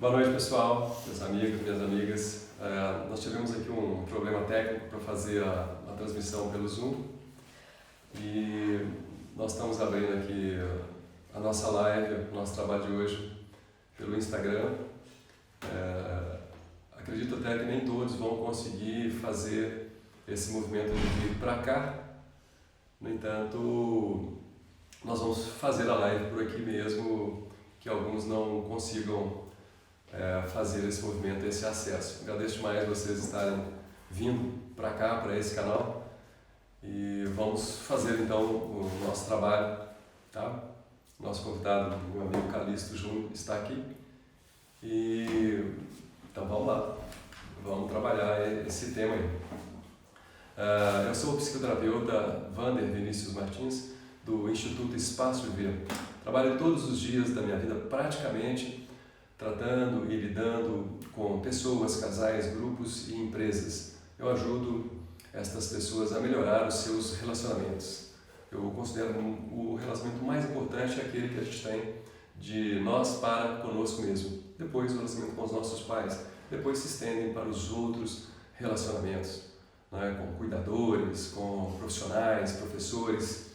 Boa noite, pessoal, meus amigos, minhas amigas. Nós tivemos aqui um problema técnico para fazer a transmissão pelo Zoom e nós estamos abrindo aqui a nossa live, o nosso trabalho de hoje pelo Instagram. Acredito até que nem todos vão conseguir fazer esse movimento de vir para cá. No entanto, nós vamos fazer a live por aqui mesmo, que alguns não consigam fazer esse movimento, esse acesso. Agradeço demais vocês estarem vindo para cá, para esse canal, e vamos fazer então o nosso trabalho, tá? Nosso convidado, meu amigo Calixto Júnior, está aqui, e então vamos lá, vamos trabalhar esse tema aí. Eu sou o psicoterapeuta Wander Vinícius Martins, do Instituto Espaço Viver. Trabalho todos os dias da minha vida praticamente tratando e lidando com pessoas, casais, grupos e empresas. Eu ajudo estas pessoas a melhorar os seus relacionamentos. Eu considero o relacionamento mais importante é aquele que a gente tem de nós para conosco mesmo. Depois o relacionamento com os nossos pais. Depois se estendem para os outros relacionamentos, né? Com cuidadores, com profissionais, professores.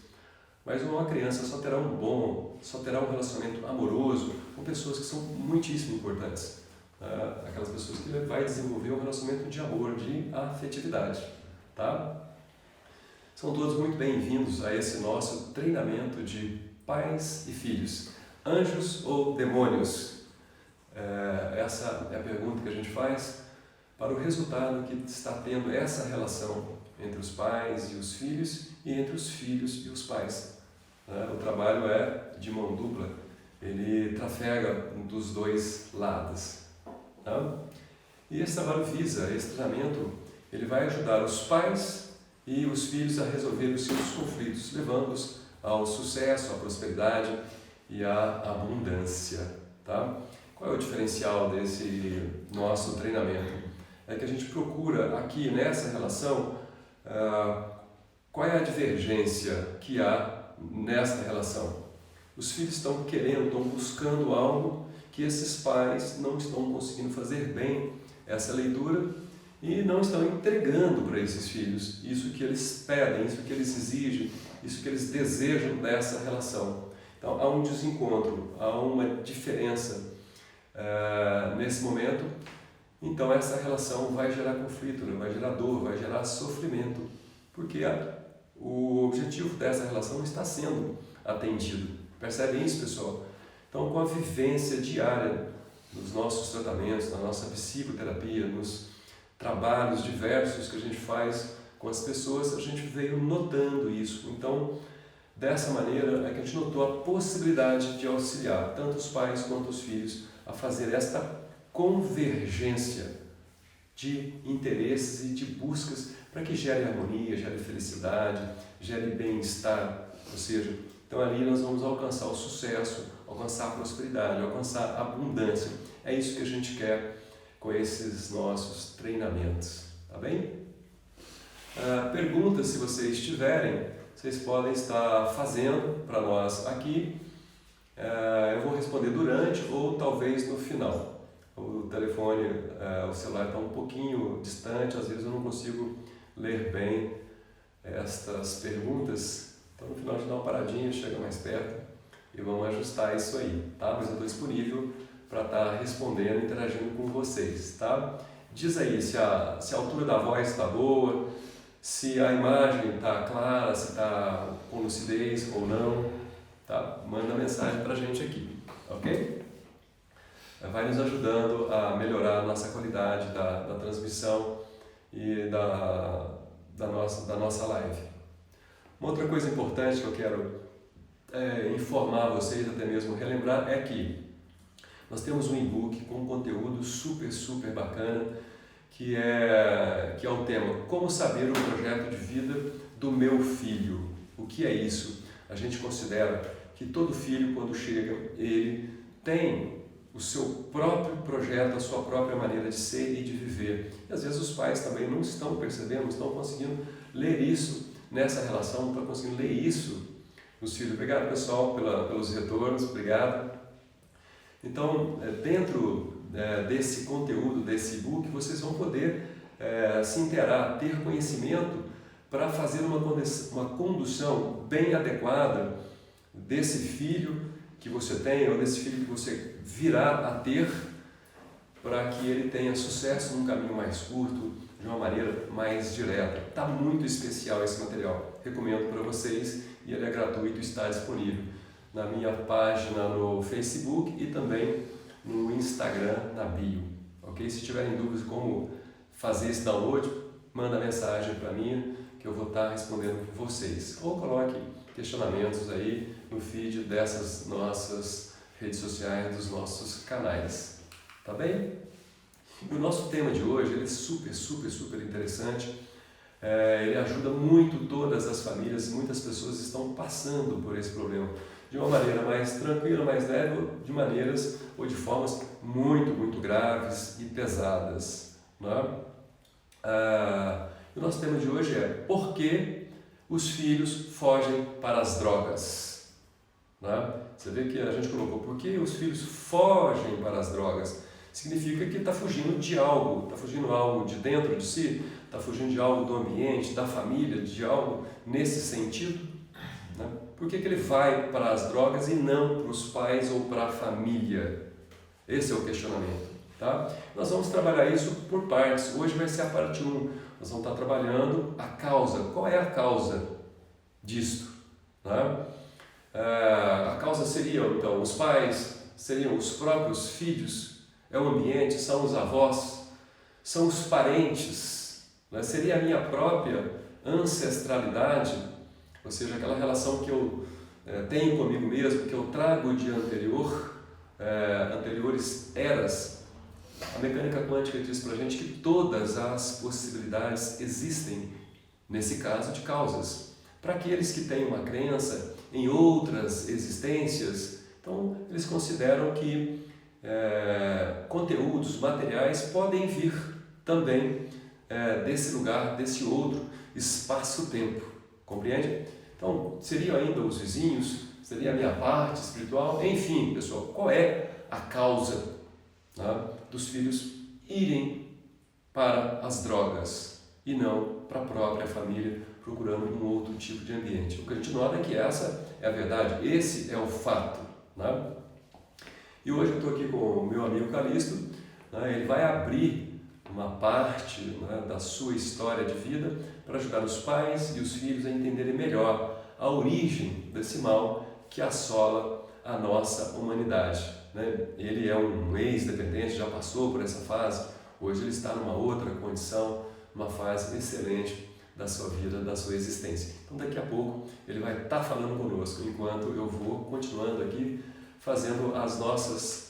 Mas uma criança só terá um relacionamento amoroso com pessoas que são muitíssimo importantes. Aquelas pessoas que vai desenvolver um relacionamento de amor, de afetividade. Tá? São todos muito bem-vindos a esse nosso treinamento de pais e filhos. Anjos ou demônios? Essa é a pergunta que a gente faz para o resultado que está tendo essa relação entre os pais e os filhos e entre os filhos e os pais. O trabalho é de mão dupla, ele trafega dos dois lados. E esse trabalho visa, esse treinamento, ele vai ajudar os pais e os filhos a resolver os seus conflitos, levando-os ao sucesso, à prosperidade e à abundância. Tá? Qual é o diferencial desse nosso treinamento? É que a gente procura aqui nessa relação qual é a divergência que há nesta relação. Os filhos estão buscando algo que esses pais não estão conseguindo fazer bem essa leitura e não estão entregando para esses filhos isso que eles pedem, isso que eles exigem, isso que eles desejam dessa relação. Então há um desencontro, há uma diferença nesse momento. Então essa relação vai gerar conflito, né? Vai gerar dor, vai gerar sofrimento, porque o objetivo dessa relação está sendo atendido. Percebem isso, pessoal? Então, com a vivência diária nos nossos tratamentos, na nossa psicoterapia, nos trabalhos diversos que a gente faz com as pessoas, a gente veio notando isso. Então, dessa maneira é que a gente notou a possibilidade de auxiliar tanto os pais quanto os filhos a fazer esta convergência de interesses e de buscas para que gere harmonia, gere felicidade, gere bem-estar. Ou seja, então ali nós vamos alcançar o sucesso, alcançar a prosperidade, alcançar a abundância. É isso que a gente quer com esses nossos treinamentos. Tá bem? Perguntas, se vocês tiverem, vocês podem estar fazendo para nós aqui. Eu vou responder durante ou talvez no final. O telefone, o celular está um pouquinho distante, às vezes eu não consigo ler bem estas perguntas. Então no final a gente dá uma paradinha, chega mais perto e vamos ajustar isso aí, tá? Mas eu estou disponível para estar respondendo, interagindo com vocês, tá? Diz aí se a altura da voz está boa, se a imagem está clara, se está com lucidez ou não, tá? Manda mensagem para a gente aqui, ok? Vai nos ajudando a melhorar a nossa qualidade da transmissão e da nossa live. Uma outra coisa importante que eu quero informar vocês, até mesmo relembrar, é que nós temos um e-book com conteúdo super bacana, que é o tema Como Saber o Projeto de Vida do Meu Filho. O que é isso? A gente considera que todo filho, quando chega, ele tem o seu próprio projeto, a sua própria maneira de ser e de viver. E às vezes os pais também não estão percebendo, não estão conseguindo ler isso nessa relação, não estão conseguindo ler isso nos filhos. Obrigado, pessoal, pelos retornos, obrigado. Então, dentro desse conteúdo, desse e-book, vocês vão poder se inteirar, ter conhecimento para fazer uma condução bem adequada desse filho que você tem ou desse filho que você virá a ter, para que ele tenha sucesso num caminho mais curto, de uma maneira mais direta. Está muito especial esse material, recomendo para vocês, e ele é gratuito, está disponível na minha página no Facebook e também no Instagram, na bio, ok? Se tiverem dúvidas como fazer esse download, manda mensagem para mim que eu vou estar respondendo por vocês, ou coloque questionamentos aí no feed dessas nossas redes sociais, dos nossos canais, tá bem? O nosso tema de hoje ele é super interessante, ele ajuda muito todas as famílias, muitas pessoas estão passando por esse problema de uma maneira mais tranquila, mais leve, de maneiras ou de formas muito graves e pesadas, né? O nosso tema de hoje é por que os filhos fogem para as drogas, né? Você vê que a gente colocou por que os filhos fogem para as drogas. Significa que está fugindo de algo, está fugindo algo de dentro de si, está fugindo de algo do ambiente, da família, de algo nesse sentido, né? Por que ele vai para as drogas e não para os pais ou para a família? Esse é o questionamento, tá? Nós vamos trabalhar isso por partes. Hoje vai ser a parte 1. Nós vamos estar trabalhando a causa. Qual é a causa disto, né? A causa seria, então, os pais, seriam os próprios filhos, é o ambiente, são os avós, são os parentes, né? Seria a minha própria ancestralidade, ou seja, aquela relação que eu tenho comigo mesmo, que eu trago de anteriores eras. A mecânica quântica diz para a gente que todas as possibilidades existem, nesse caso, de causas. Para aqueles que têm uma crença em outras existências, então eles consideram que conteúdos materiais podem vir também desse lugar, desse outro espaço-tempo, compreende? Então, seriam ainda os vizinhos, seria a minha parte espiritual, enfim, pessoal, qual é a causa, né, dos filhos irem para as drogas e não para a própria família, procurando um outro tipo de ambiente? O que a gente nota é que essa é a verdade, esse é o fato, né? E hoje eu estou aqui com o meu amigo Calixto, né? Ele vai abrir uma parte, né, da sua história de vida para ajudar os pais e os filhos a entenderem melhor a origem desse mal que assola a nossa humanidade, né? Ele é um ex-dependente, já passou por essa fase, hoje ele está numa outra condição, numa fase excelente da sua vida, da sua existência. Então daqui a pouco ele vai estar falando conosco, enquanto eu vou continuando aqui fazendo as nossas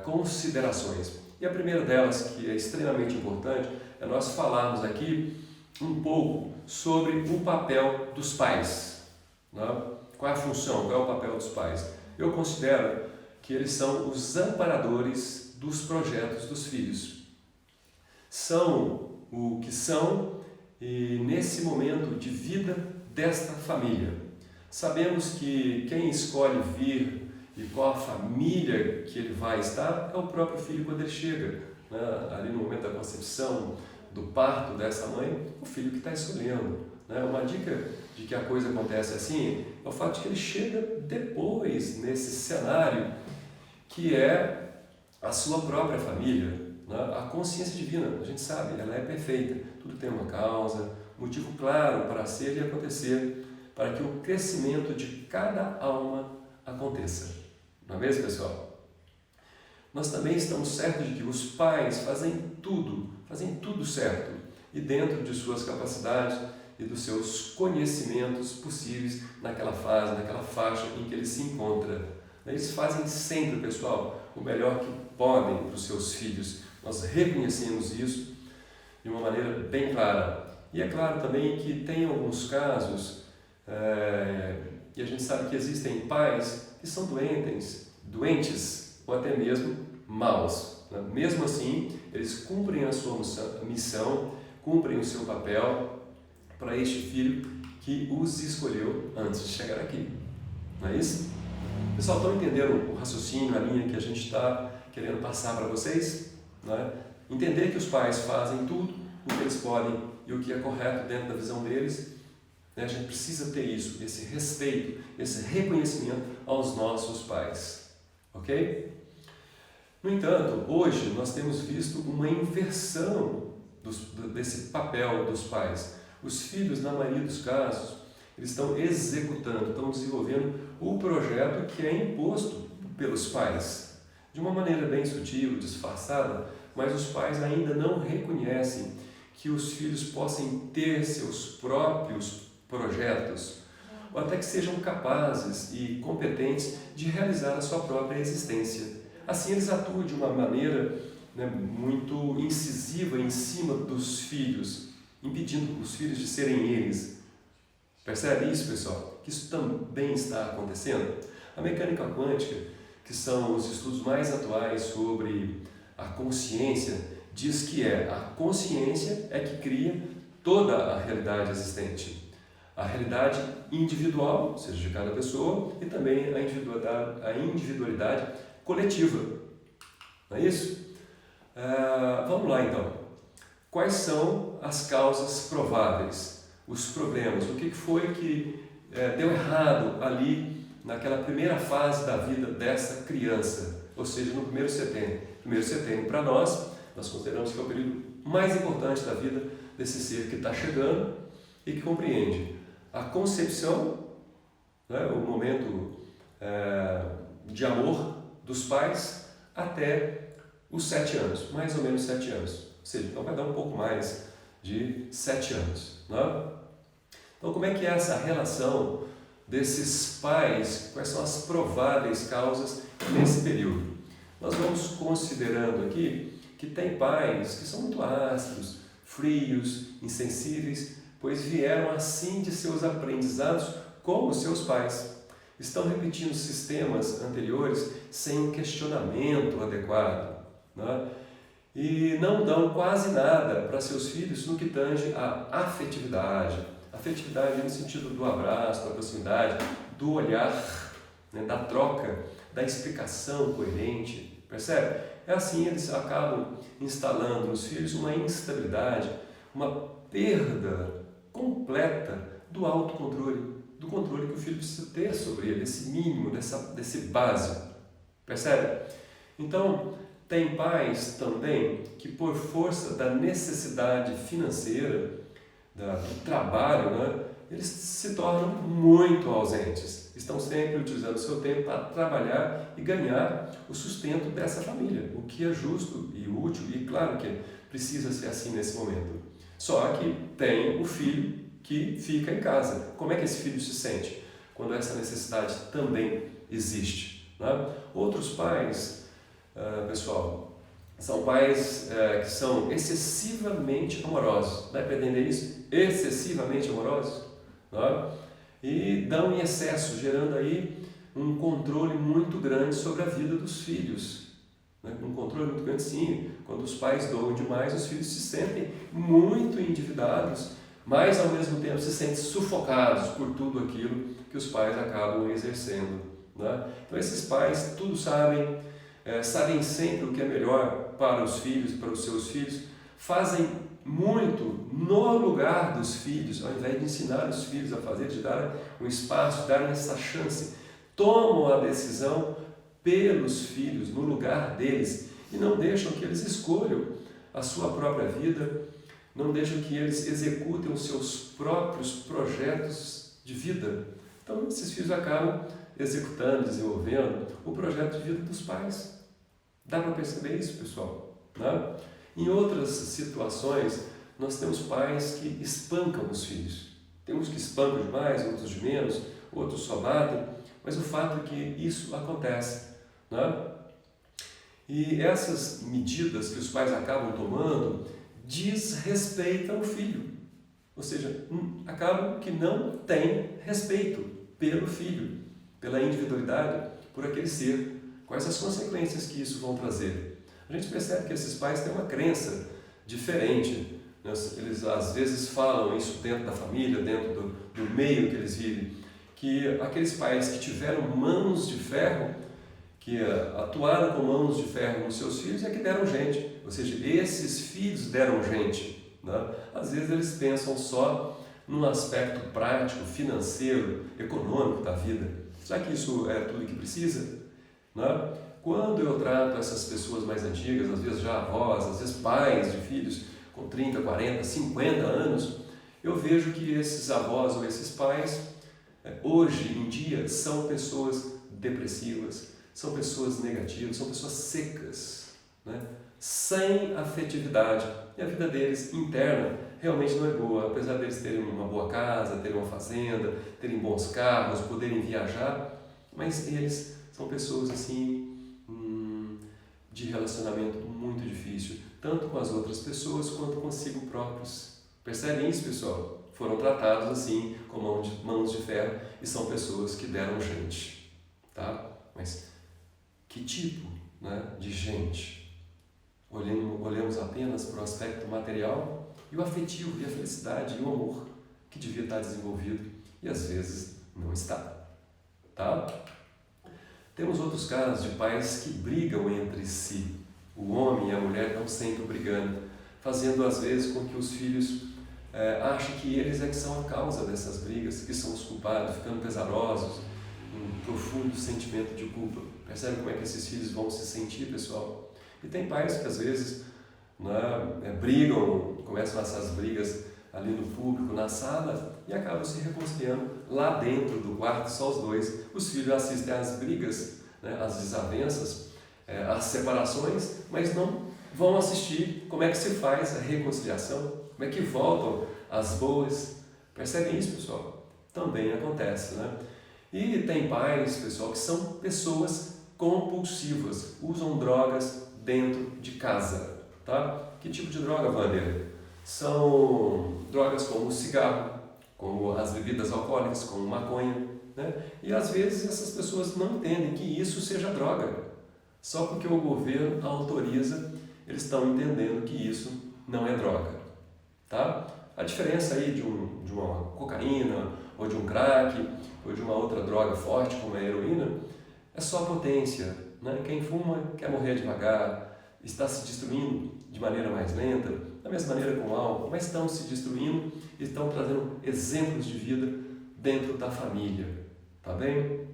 considerações. E a primeira delas, que é extremamente importante, é nós falarmos aqui um pouco sobre o papel dos pais, né? Qual é a função, qual é o papel dos pais? Eu considero que eles são os amparadores dos projetos dos filhos. São o que são e nesse momento de vida desta família. Sabemos que quem escolhe vir e qual a família que ele vai estar é o próprio filho quando ele chega, né? Ali no momento da concepção, do parto dessa mãe, o filho que está escolhendo, né? Uma dica de que a coisa acontece assim é o fato de que ele chega depois nesse cenário que é a sua própria família, né? A consciência divina, a gente sabe, ela é perfeita, tudo tem uma causa, motivo claro para ser e acontecer, para que o crescimento de cada alma aconteça. Não é mesmo, pessoal? Nós também estamos certos de que os pais fazem tudo certo e dentro de suas capacidades e dos seus conhecimentos possíveis naquela fase, naquela faixa em que ele se encontra. Eles fazem sempre, pessoal, o melhor que podem para os seus filhos. Nós reconhecemos isso de uma maneira bem clara. E é claro também que tem alguns casos, e a gente sabe que existem pais que são doentes ou até mesmo maus, né? Mesmo assim, eles cumprem a sua missão, cumprem o seu papel para este filho que os escolheu antes de chegar aqui. Não é isso? Pessoal, estão entendendo o raciocínio, a linha que a gente está querendo passar para vocês, né? Entender que os pais fazem tudo o que eles podem e o que é correto dentro da visão deles, né? A gente precisa ter isso, esse respeito, esse reconhecimento aos nossos pais, ok? No entanto, hoje nós temos visto uma inversão desse papel dos pais. Os filhos, na maioria dos casos, eles estão executando, estão desenvolvendo o projeto que é imposto pelos pais, de uma maneira bem sutil, disfarçada, mas os pais ainda não reconhecem que os filhos possam ter seus próprios projetos, ou até que sejam capazes e competentes de realizar a sua própria existência. Assim, eles atuam de uma maneira, né, muito incisiva em cima dos filhos, impedindo os filhos de serem eles. Percebe isso, pessoal? Que isso também está acontecendo. A mecânica quântica, que são os estudos mais atuais sobre a consciência, diz que a consciência é que cria toda a realidade existente. A realidade individual, ou seja, de cada pessoa, e também a individualidade coletiva. Não é isso? Vamos lá então. Quais são as causas prováveis? Os problemas? O que foi que deu errado ali naquela primeira fase da vida dessa criança? Ou seja, no primeiro setênio. Primeiro setênio, para nós consideramos que é o período mais importante da vida desse ser que está chegando e que compreende a concepção, né, o momento de amor dos pais até os 7 anos, mais ou menos 7 anos. Ou seja, então vai dar um pouco mais de 7 anos. Né? Então, como é que é essa relação desses pais? Quais são as prováveis causas nesse período? Nós vamos considerando aqui que tem pais que são muito ásperos, frios, insensíveis, pois vieram assim de seus aprendizados como seus pais. Estão repetindo sistemas anteriores sem um questionamento adequado, né? E não dão quase nada para seus filhos no que tange à afetividade. Afetividade no sentido do abraço, da proximidade, do olhar, né, da troca, da explicação coerente. Percebe? É assim, eles acabam instalando nos filhos uma instabilidade, uma perda completa do autocontrole, do controle que o filho precisa ter sobre ele, desse mínimo, desse básico. Percebe? Então, tem pais também que, por força da necessidade financeira, do trabalho, né, eles se tornam muito ausentes. Estão sempre utilizando o seu tempo para trabalhar e ganhar o sustento dessa família, o que é justo e útil, e claro que precisa ser assim nesse momento. Só que tem o filho que fica em casa. Como é que esse filho se sente quando essa necessidade também existe? Né? Outros pais, pessoal, são pais que são excessivamente amorosos. Dá para entender isso? Excessivamente amorosos. Né? E dão em excesso, gerando aí um controle muito grande sobre a vida dos filhos. Né? Um controle muito grande, sim. Quando os pais doam demais, os filhos se sentem muito endividados, mas ao mesmo tempo se sentem sufocados por tudo aquilo que os pais acabam exercendo. Né? Então esses pais tudo sabem, sabem sempre o que é melhor para os filhos, para os seus filhos, fazem muito no lugar dos filhos, ao invés de ensinar os filhos a fazer, de dar um espaço, de dar essa chance, tomam a decisão pelos filhos, no lugar deles, e não deixam que eles escolham a sua própria vida, não deixam que eles executem os seus próprios projetos de vida. Então, esses filhos acabam executando, desenvolvendo o projeto de vida dos pais. Dá para perceber isso, pessoal? Né? Em outras situações, nós temos pais que espancam os filhos. Tem uns que espancam demais, outros de menos, outros só batem, mas o fato é que isso acontece. Né? E essas medidas que os pais acabam tomando desrespeitam o filho. Ou seja, acabam que não tem respeito pelo filho, pela individualidade, por aquele ser. Quais as consequências que isso vão trazer? A gente percebe que esses pais têm uma crença diferente. Eles às vezes falam isso dentro da família, dentro do meio que eles vivem, que aqueles pais que tiveram mãos de ferro, que atuaram com mãos de ferro nos seus filhos é que deram gente, ou seja, esses filhos deram gente, né? Às vezes eles pensam só num aspecto prático, financeiro, econômico da vida. Será que isso é tudo que precisa? Né? Quando eu trato essas pessoas mais antigas, às vezes já avós, às vezes pais de filhos com 30, 40, 50 anos, eu vejo que esses avós ou esses pais, hoje em dia, são pessoas depressivas, são pessoas negativas, são pessoas secas, né? Sem afetividade. E a vida deles interna realmente não é boa, apesar deles terem uma boa casa, terem uma fazenda, terem bons carros, poderem viajar, mas eles são pessoas assim, de relacionamento muito difícil, tanto com as outras pessoas quanto consigo próprios. Percebem isso, pessoal? Foram tratados assim, com mãos de ferro, e são pessoas que deram gente, tá? Mas que tipo, né, de gente? Olhamos apenas para o aspecto material e o afetivo, e a felicidade, e o amor que devia estar desenvolvido, e às vezes não está, tá? Temos outros casos de pais que brigam entre si. O homem e a mulher estão sempre brigando, fazendo às vezes com que os filhos achem que eles é que são a causa dessas brigas, que são os culpados, ficando pesarosos, um profundo sentimento de culpa. Percebe como é que esses filhos vão se sentir, pessoal? E tem pais que às vezes, né, brigam, começam essas brigas ali no público, na sala, e acabam se reconciliando lá dentro do quarto, só os dois. Os filhos assistem às brigas, né, às desavenças, às separações, mas não vão assistir como é que se faz a reconciliação, como é que voltam as boas. Percebem isso, pessoal? Também acontece, né? E tem pais, pessoal, que são pessoas compulsivas, usam drogas dentro de casa, tá? Que tipo de droga, Wander? São drogas como o cigarro, como as bebidas alcoólicas, como maconha, né? E às vezes essas pessoas não entendem que isso seja droga. Só porque o governo autoriza, eles estão entendendo que isso não é droga, tá? A diferença aí de uma cocaína, ou de um crack, ou de uma outra droga forte como a heroína, é só a potência, né? Quem fuma quer morrer devagar, está se destruindo de maneira mais lenta, da mesma maneira com o álcool, mas estão se destruindo e estão trazendo exemplos de vida dentro da família, tá bem?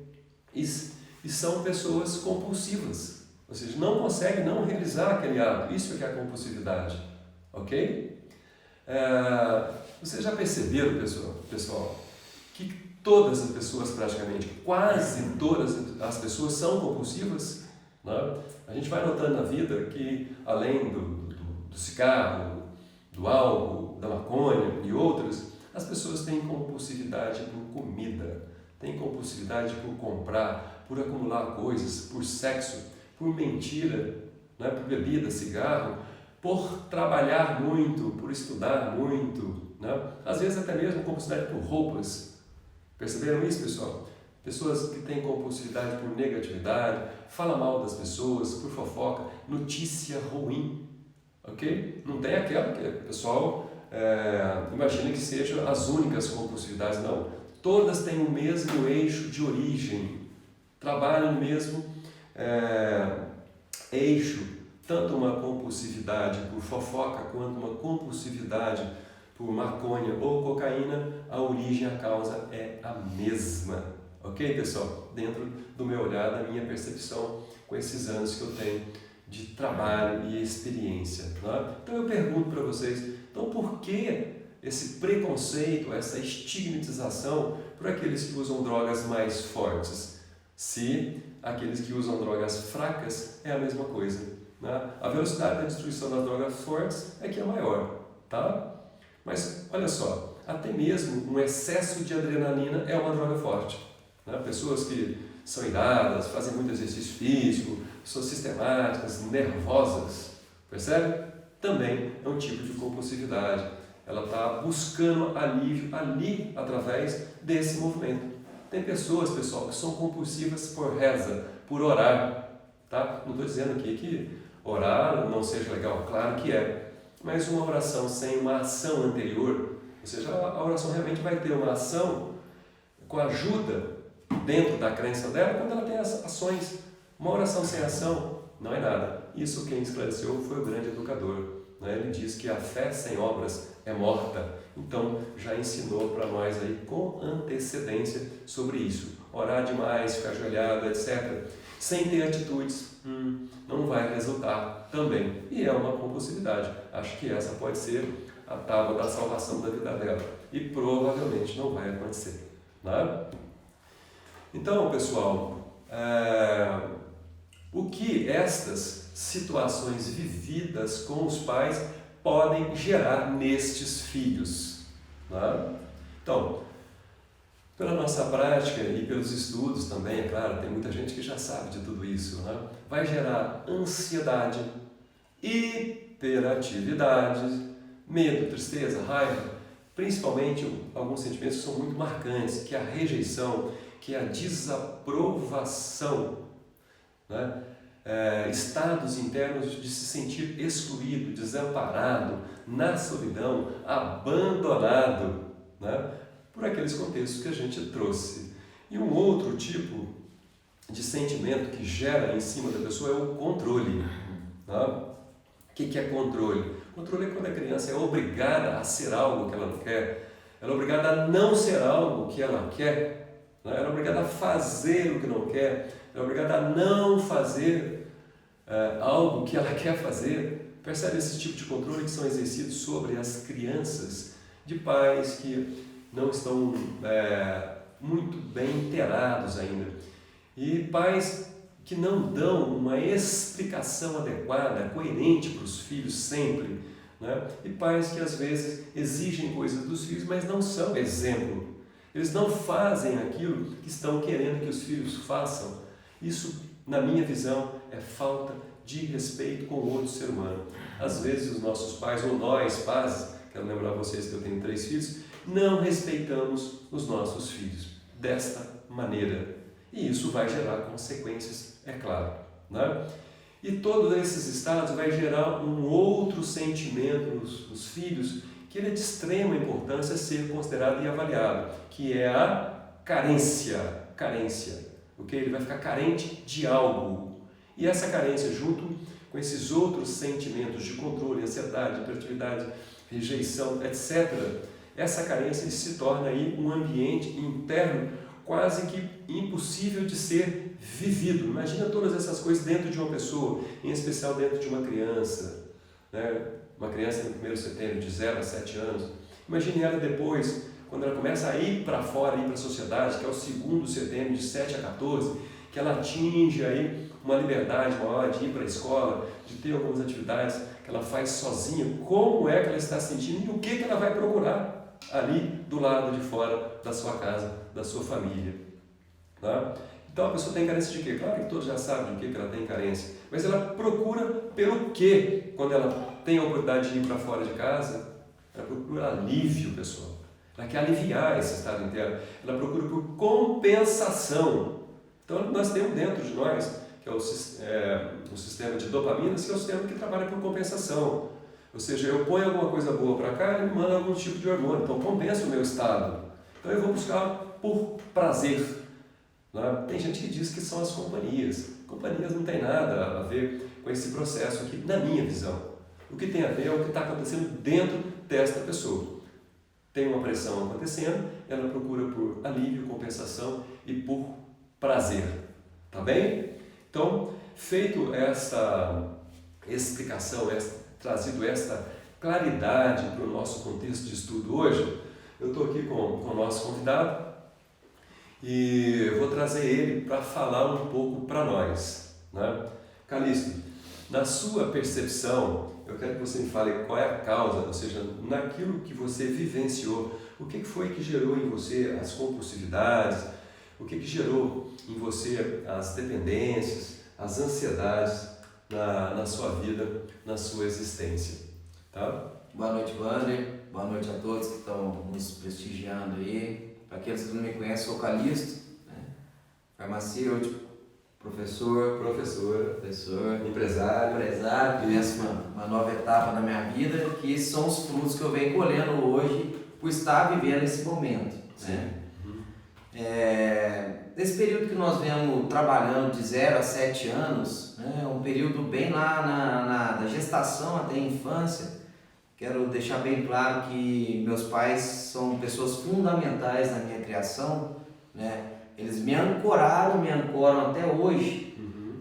E são pessoas compulsivas, ou seja, não conseguem não realizar aquele ato, isso é que é a compulsividade, ok? Vocês já perceberam, pessoal, que todas as pessoas, praticamente, quase todas as pessoas são compulsivas, né? A gente vai notando na vida que, além do cigarro, do álcool, da maconha e outras, as pessoas têm compulsividade por comida, têm compulsividade por comprar, por acumular coisas, por sexo, por mentira, né? Por bebida, cigarro, por trabalhar muito, por estudar muito, né? Às vezes até mesmo compulsividade por roupas. Perceberam isso, pessoal? Pessoas que têm compulsividade por negatividade, fala mal das pessoas, por fofoca, notícia ruim, ok? Não tem aquela que o pessoal imagina que sejam as únicas compulsividades, não. Todas têm o mesmo eixo de origem, trabalham no mesmo eixo, tanto uma compulsividade por fofoca quanto uma compulsividade por maconha ou cocaína, a origem, a causa é a mesma. Ok, pessoal? Dentro do meu olhar, da minha percepção, com esses anos que eu tenho de trabalho e experiência. Né? Então eu pergunto para vocês, então por que esse preconceito, essa estigmatização por aqueles que usam drogas mais fortes? Se aqueles que usam drogas fracas é a mesma coisa. Né? A velocidade da destruição das drogas fortes é que é maior, tá? Mas olha só, até mesmo um excesso de adrenalina é uma droga forte. Né? Pessoas que são iradas, fazem muito exercício físico, pessoas sistemáticas, nervosas, percebe? Também é um tipo de compulsividade. Ela está buscando alívio ali através desse movimento. Tem pessoas, pessoal, que são compulsivas por reza, por orar. Tá? Não estou dizendo aqui que orar não seja legal, claro que é. Mas uma oração sem uma ação anterior, ou seja, a oração realmente vai ter uma ação com ajuda dentro da crença dela quando ela tem as ações Uma oração sem ação não é nada. Isso quem esclareceu foi o grande educador. Ele diz que a fé sem obras é morta. Então já ensinou para nós aí com antecedência sobre isso. Orar demais, ficar ajoelhado, etc. Sem ter atitudes, não vai resultar também. E é uma compulsividade. Acho que essa pode ser a tábua da salvação da vida dela. E provavelmente não vai acontecer. Né? Então, pessoal, o que estas situações vividas com os pais podem gerar nestes filhos? Né? Então, pela nossa prática e pelos estudos também, é claro, tem muita gente que já sabe de tudo isso, né? Vai gerar ansiedade, hiperatividade, medo, tristeza, raiva, principalmente alguns sentimentos que são muito marcantes, que é a rejeição, que é a desaprovação, né? Estados internos de se sentir excluído, desamparado, na solidão, abandonado, né? Por aqueles contextos que a gente trouxe. E um outro tipo de sentimento que gera em cima da pessoa é o controle. Né? O que é controle? Controle é quando a criança é obrigada a ser algo que ela não quer, ela é obrigada a não ser algo que ela quer, né? Ela é obrigada a fazer o que não quer, ela é obrigada a não fazer algo que ela quer fazer. Percebe esse tipo de controle que são exercidos sobre as crianças de pais que não estão muito bem inteirados ainda. E pais que não dão uma explicação adequada, coerente para os filhos sempre, né? E pais que às vezes exigem coisas dos filhos, mas não são exemplo. Eles não fazem aquilo que estão querendo que os filhos façam. Isso, na minha visão, é falta de respeito com o outro ser humano. Às vezes os nossos pais, ou nós pais, quero lembrar vocês que eu tenho 3 filhos, não respeitamos os nossos filhos desta maneira. E isso vai gerar consequências, é claro. Né? E todos esses estados vai gerar um outro sentimento nos filhos, que ele é de extrema importância ser considerado e avaliado, que é a carência. Okay? Ele vai ficar carente de algo. E essa carência, junto com esses outros sentimentos de controle, ansiedade, hiperatividade, rejeição, etc., essa carência se torna aí um ambiente interno quase que impossível de ser vivido. Imagina todas essas coisas dentro de uma pessoa, em especial dentro de uma criança, né? Uma criança no 1º setembro de 0 a 7 anos. Imagine ela depois, quando ela começa a ir para fora, ir para a sociedade, que é o 2º setembro de 7 a 14, que ela atinge aí uma liberdade maior de ir para a escola, de ter algumas atividades que ela faz sozinha. Como é que ela está sentindo e o que ela vai procurar ali do lado de fora da sua casa, da sua família. Tá? Então a pessoa tem carência de quê? Claro que todos já sabem de que ela tem carência, mas ela procura pelo quê? Quando ela tem a oportunidade de ir para fora de casa, ela procura alívio, pessoal. Ela quer aliviar esse estado interno. Ela procura por compensação. Então nós temos dentro de nós, que é o sistema de dopamina, que é o sistema que trabalha por compensação. Ou seja, eu ponho alguma coisa boa para cá, ele me manda algum tipo de hormônio, então compensa o meu estado. Então eu vou buscar por prazer. Né? Tem gente que diz que são as companhias. Companhias não tem nada a ver com esse processo aqui, na minha visão. O que tem a ver é o que está acontecendo dentro desta pessoa. Tem uma pressão acontecendo, ela procura por alívio, compensação e por prazer. Tá bem? Então, feito essa explicação, trazido esta claridade para o nosso contexto de estudo hoje, eu estou aqui com o nosso convidado e eu vou trazer ele para falar um pouco para nós. Né? Calixto, na sua percepção, eu quero que você me fale qual é a causa, ou seja, naquilo que você vivenciou, o que foi que gerou em você as compulsividades, o que gerou em você as dependências, as ansiedades na sua vida, na sua existência. Tá? Boa noite, Wander. Boa noite a todos que estão nos prestigiando aí. Para aqueles que não me conhecem, sou Calixto, né? Farmacêutico, professor, empresário. Começo uma nova etapa na minha vida, que esses são os frutos que eu venho colhendo hoje por estar vivendo esse momento. Né? Nesse período que nós viemos trabalhando de 0 a 7 anos, né, um período bem lá da gestação até a infância, quero deixar bem claro que meus pais são pessoas fundamentais na minha criação, né? Eles me ancoraram, me ancoram até hoje.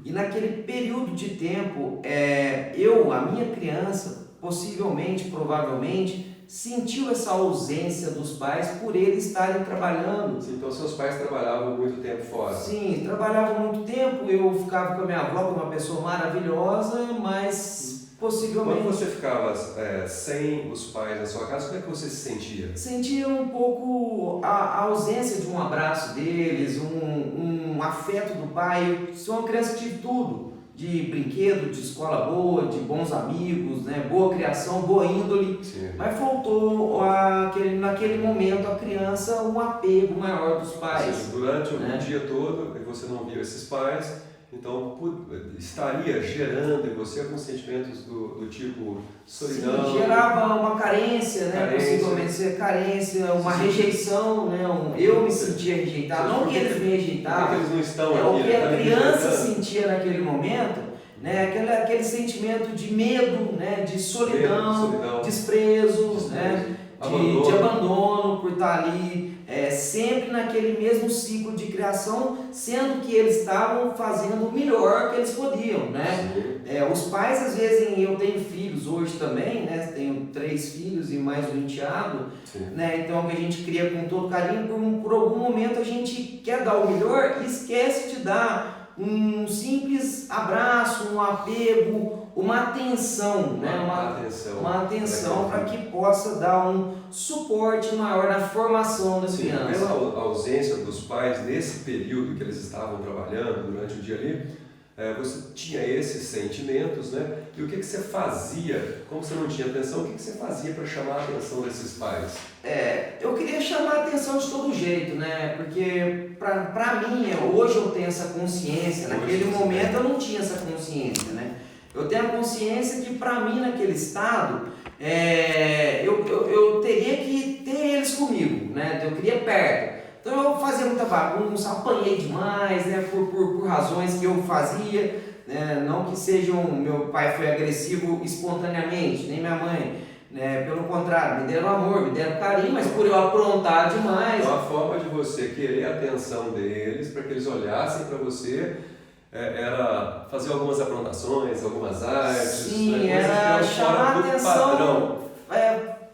E naquele período de tempo, a minha criança, possivelmente, provavelmente, sentiu essa ausência dos pais por eles estarem trabalhando. Sim, então seus pais trabalhavam muito tempo fora? Sim, trabalhavam muito tempo, eu ficava com a minha avó, que é uma pessoa maravilhosa, mas possivelmente... Quando você ficava sem os pais na sua casa, como é que você se sentia? Sentia um pouco a ausência de um abraço deles, um afeto do pai. Eu sou uma criança que tive tudo, de brinquedo, de escola boa, de bons amigos, né? Boa criação, boa índole. Sim. Mas faltou naquele momento a criança um apego maior dos pais. Seja, durante o dia todo você não via esses pais, então estaria gerando em você alguns sentimentos do tipo solidão. Sim, gerava uma carência, né? Possivelmente ser carência, uma rejeição, né? Eu me sentia rejeitado, não que eles me rejeitavam. Por que eles não estão aqui? O que a criança rejeitando? sentia naquele momento, né? Aquele sentimento de medo, né? De solidão, desprezo, né? De abandono por estar ali, sempre naquele mesmo ciclo de criação, sendo que eles estavam fazendo o melhor que eles podiam, né? Os pais, às vezes, eu tenho filhos hoje também, né? Tenho 3 filhos e mais um enteado, né? Então que a gente cria com todo carinho, por algum momento a gente quer dar o melhor e esquece de dar um simples abraço, um apego, uma atenção, né? Uma atenção para que possa dar um suporte maior na formação das crianças. Pela ausência dos pais nesse período que eles estavam trabalhando durante o dia ali, você tinha esses sentimentos, né? E o que você fazia, como você não tinha atenção, o que você fazia para chamar a atenção desses pais? Eu queria chamar a atenção de todo jeito, né? Porque para mim, hoje eu tenho essa consciência, naquele momento eu não tinha essa consciência, né? Eu tenho a consciência que para mim naquele estado, eu teria que ter eles comigo, né? Eu queria perto. Então eu fazia muita bagunça, apanhei demais, né? Por razões que eu fazia, né? Não que meu pai foi agressivo espontaneamente, nem minha mãe, né? Pelo contrário, me deram amor, me deram carinho, mas por eu aprontar demais. Então a forma de você querer a atenção deles, para que eles olhassem para você, era fazer algumas aprontações, algumas artes. Sim, era chamar a atenção.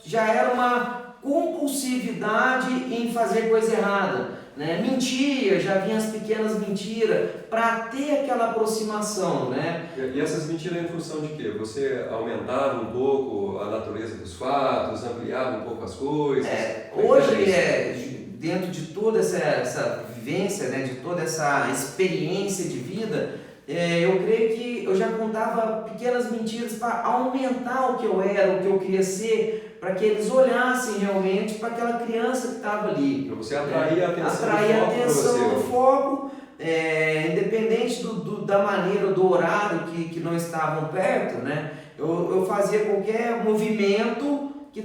Já era uma compulsividade em fazer coisa errada, né? Mentia, já vinha as pequenas mentiras para ter aquela aproximação, né? E essas mentiras em função de quê? Você aumentava um pouco a natureza dos fatos, ampliava um pouco as coisas? Hoje, dentro de toda essa vivência, né, de toda essa experiência de vida, eu creio que eu já contava pequenas mentiras para aumentar o que eu era, o que eu queria ser, para que eles olhassem realmente para aquela criança que estava ali. Para você atrair a atenção do foco, independente da maneira, do horário que não estavam perto, né? Eu fazia qualquer movimento que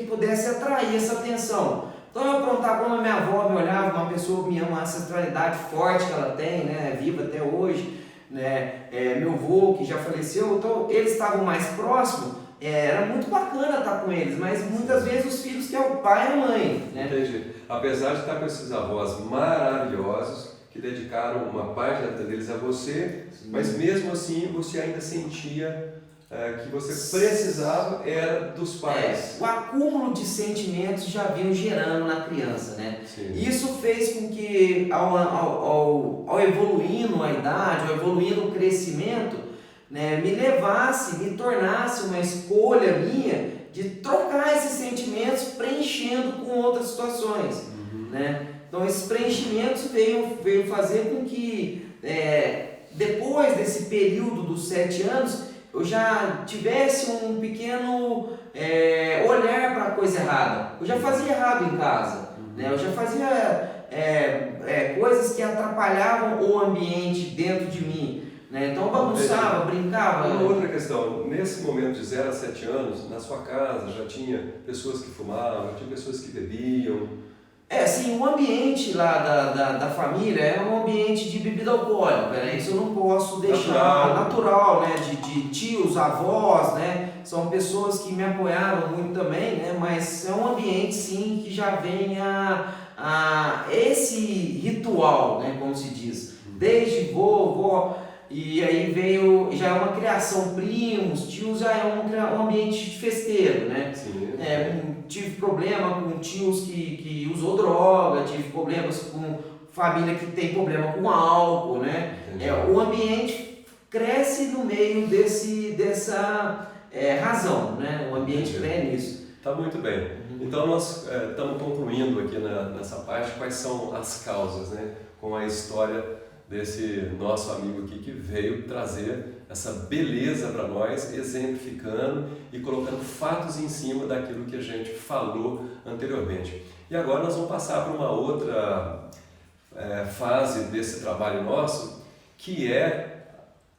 pudesse atrair essa atenção. Então eu aprontava, como a minha avó me olhava, uma pessoa que me ama, uma ancestralidade forte que ela tem, né, viva até hoje, né, meu avô que já faleceu, então eles estavam mais próximos, era muito bacana estar com eles, mas muitas vezes os filhos que é o pai e a mãe, né? Entendi. Apesar de estar com esses avós maravilhosos, que dedicaram uma parte da vida deles a você, mas mesmo assim você ainda sentia que você precisava era dos pais. O acúmulo de sentimentos já vinham gerando na criança, né? Sim. Isso fez com que ao evoluindo a idade, ao evoluindo o crescimento, né, me tornasse uma escolha minha de trocar esses sentimentos preenchendo com outras situações, né? Então esses preenchimentos veio fazer com que depois desse período dos 7 anos eu já tivesse um pequeno olhar para a coisa errada. Eu já fazia errado em casa, né? Eu já fazia coisas que atrapalhavam o ambiente dentro de mim, né? Então eu bagunçava, brincava. Uma outra questão, nesse momento de 0 a 7 anos, na sua casa já tinha pessoas que fumavam, já tinha pessoas que bebiam, Sim, o ambiente lá da família é um ambiente de bebida alcoólica, né? Isso eu não posso deixar natural, né? De tios, avós, né? São pessoas que me apoiaram muito também, né? Mas é um ambiente, sim, que já vem a esse ritual, né? Como se diz, desde vovó, e aí veio, já é uma criação, primos, tios, já é um ambiente de festeiro, né? Sim. Tive problema com tios que usou droga, tive problemas com família que tem problema com álcool, né? O ambiente cresce no meio dessa razão, né? O ambiente cresce nisso. Tá muito bem. Então nós estamos concluindo aqui nessa parte quais são as causas, né? Com a história desse nosso amigo aqui que veio trazer essa beleza para nós, exemplificando e colocando fatos em cima daquilo que a gente falou anteriormente. E agora nós vamos passar para uma outra fase desse trabalho nosso, que é